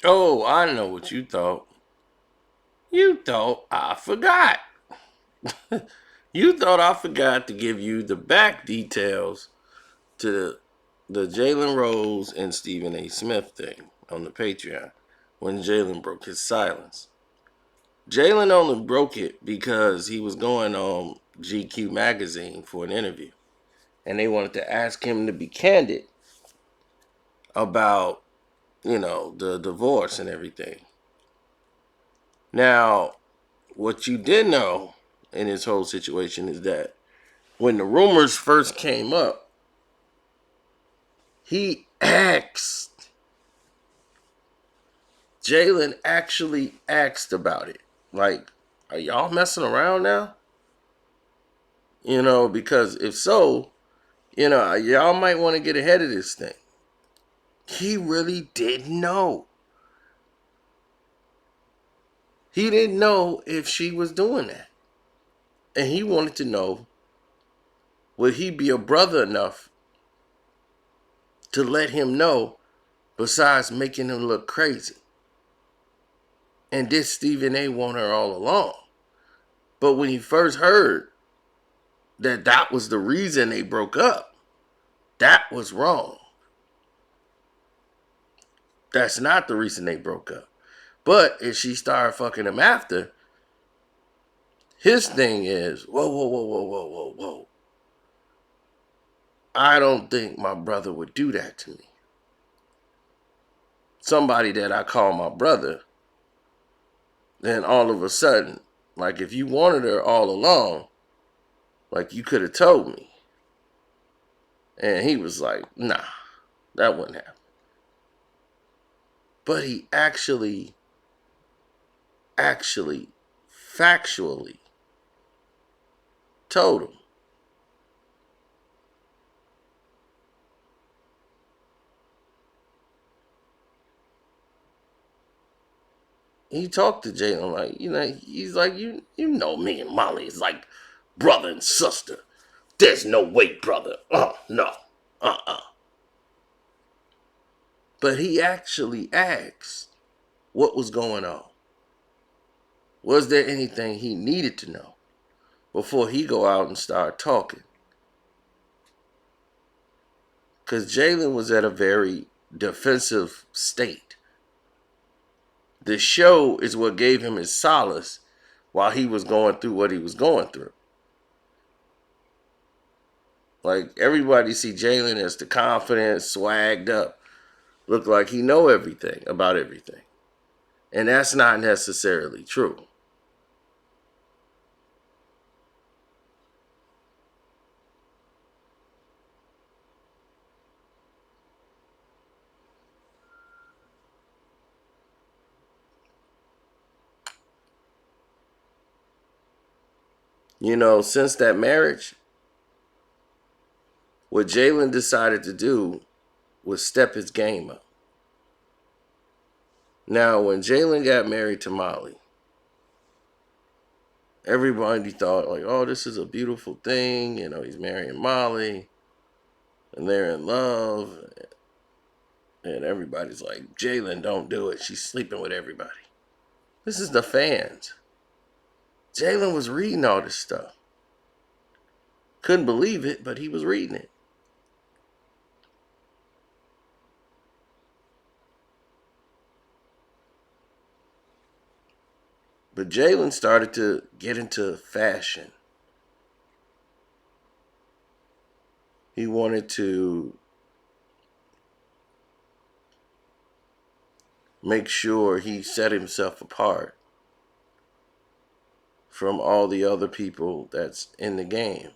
Oh, I know what you thought. You thought I forgot. You thought I forgot to give you the back details to the Jalen Rose and Stephen A. Smith thing on the Patreon when Jalen broke his silence. Jalen only broke it because he was going on GQ magazine for an interview, and they wanted to ask him to be candid about, the divorce and everything. Now, what you did know in this whole situation is that when the rumors first came up, he asked, Jalen actually asked about it. Like, are y'all messing around now? Because if so, y'all might want to get ahead of this thing. He really didn't know. He didn't know if she was doing that. And he wanted to know, would he be a brother enough to let him know besides making him look crazy? And this Stephen A. wanted her all along. But when he first heard that that was the reason they broke up, that was wrong. That's not the reason they broke up. But if she started fucking him after, his thing is, whoa, whoa, whoa, whoa, whoa, whoa, whoa. I don't think my brother would do that to me. Somebody that I call my brother, then all of a sudden, like if you wanted her all along, like you could have told me. And he was like, nah, that wouldn't happen. But he actually, factually told him. He talked to Jalen like, he's like, you know me and Molly is like brother and sister. There's no way, brother. Oh, no. Uh-uh. But he actually asked what was going on. Was there anything he needed to know before he go out and start talking? Because Jalen was at a very defensive state. The show is what gave him his solace while he was going through what he was going through. Like everybody see Jalen as the confident, swagged up, look like he know everything about everything. And that's not necessarily true. Since that marriage, what Jalen decided to do was step his game up. Now, when Jalen got married to Molly, everybody thought like, oh, this is a beautiful thing. He's marrying Molly and they're in love. And everybody's like, Jalen, don't do it. She's sleeping with everybody. This is the fans. Jalen was reading all this stuff. Couldn't believe it, but he was reading it. But Jalen started to get into fashion. He wanted to make sure he set himself apart from all the other people that's in the game.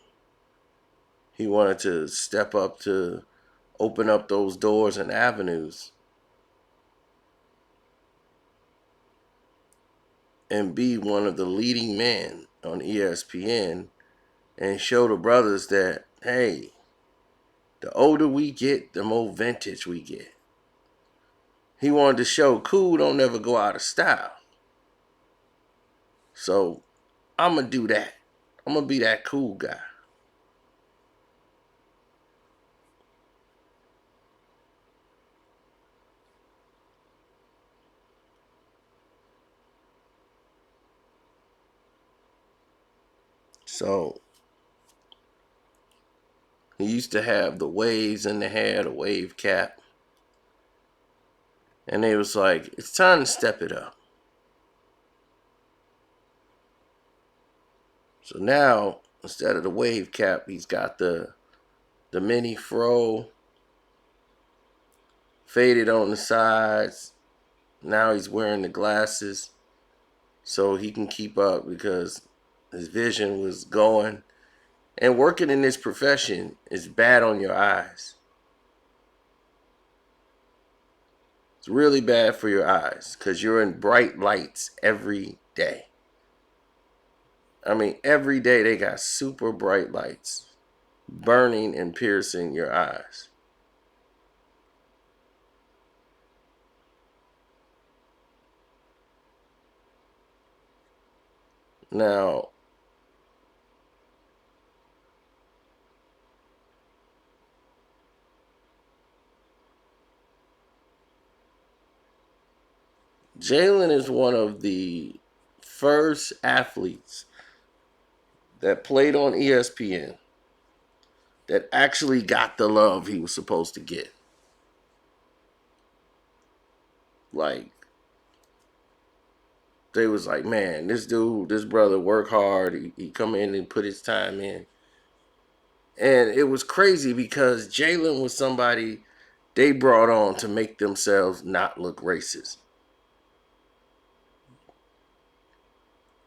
He wanted to step up to open up those doors and avenues and be one of the leading men on ESPN and show the brothers that, hey, the older we get, the more vintage we get. He wanted to show cool don't never go out of style. So I'm going to do that. I'm going to be that cool guy. So he used to have the waves in the hair, the wave cap. And they was like, it's time to step it up. So now, instead of the wave cap, he's got the mini fro, faded on the sides. Now he's wearing the glasses so he can keep up because his vision was going. And working in this profession is bad on your eyes. It's really bad for your eyes because you're in bright lights every day. I mean, every day they got super bright lights burning and piercing your eyes. Now, Jalen is one of the first athletes that played on ESPN that actually got the love he was supposed to get. Like, they was like, man, this dude, this brother work hard. He come in and put his time in. And it was crazy because Jalen was somebody they brought on to make themselves not look racist.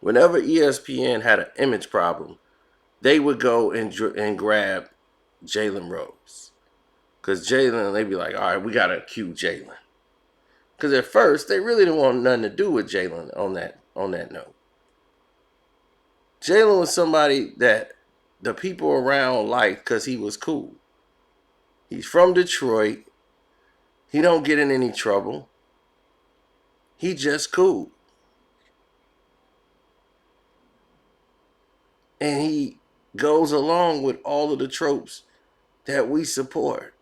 Whenever ESPN had an image problem, they would go and grab Jalen Rose. Because Jalen, they'd be like, all right, we got to cue Jalen. Because at first, they really didn't want nothing to do with Jalen on that note. Jalen was somebody that the people around liked because he was cool. He's from Detroit. He don't get in any trouble. He just cool. And he goes along with all of the tropes that we support.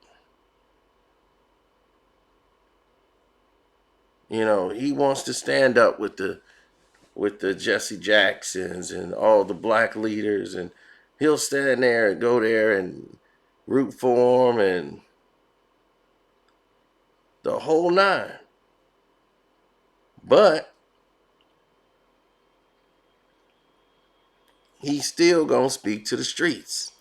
You know, he wants to stand up with the Jesse Jacksons and all the black leaders, and he'll stand there and go there and root for them and the whole nine. But he's still gonna speak to the streets.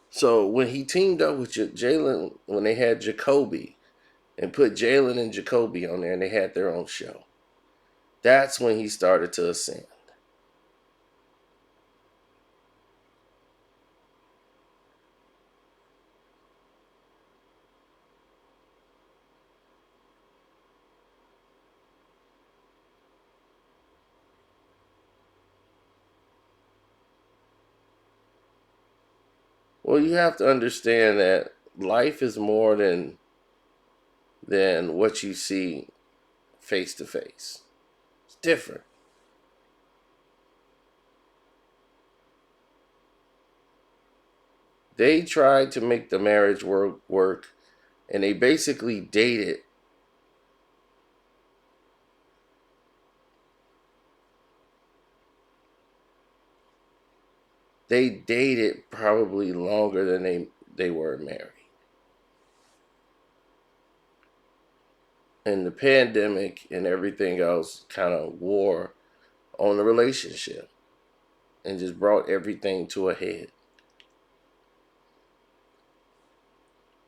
So when he teamed up with Jalen, when they had Jacoby and put Jalen and Jacoby on there and they had their own show, that's when he started to ascend. Well, you have to understand that life is more than what you see face to face. It's different. They tried to make the marriage work and they basically dated. They dated probably longer than they were married. And the pandemic and everything else kind of wore on the relationship and just brought everything to a head.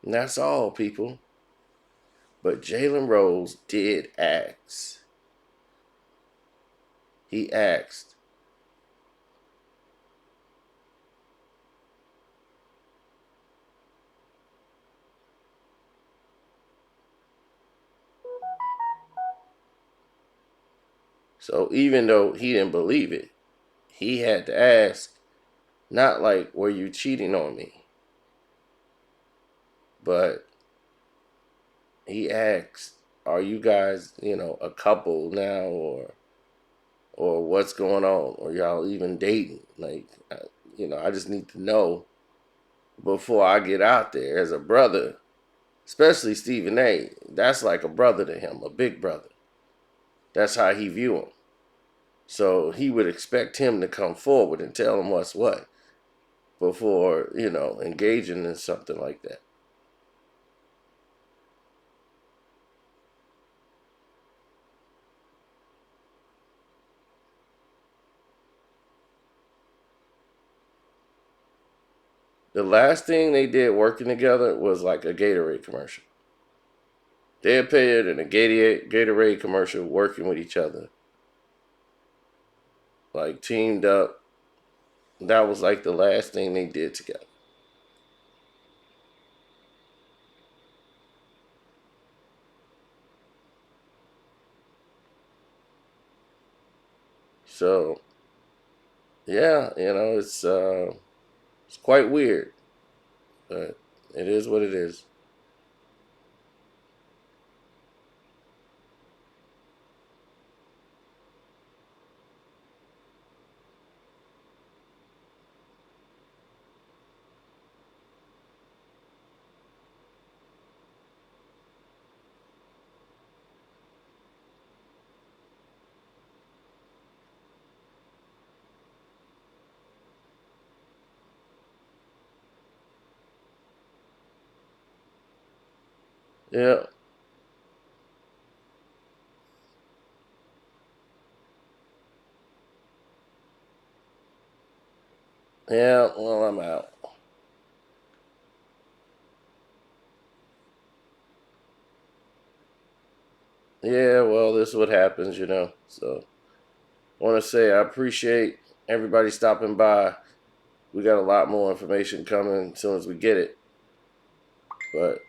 And that's all, people. But Jalen Rose did ask. He asked. So even though he didn't believe it, he had to ask, not like, were you cheating on me? But he asked, are you guys, a couple now, or what's going on? Or y'all even dating? Like, I just need to know before I get out there as a brother, especially Stephen A. That's like a brother to him, a big brother. That's how he view him. So he would expect him to come forward and tell him what's what before, engaging in something like that. The last thing they did working together was like a Gatorade commercial. They appeared in a Gatorade commercial working with each other, like teamed up. That was like the last thing they did together. So yeah, it's quite weird, but it is what it is. Yeah, yeah. Well, I'm out. Yeah, well, this is what happens. So I want to say I appreciate everybody stopping by. We got a lot more information coming as soon as we get it. But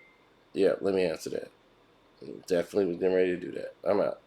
yeah, let me answer that. Definitely was getting ready to do that. I'm out.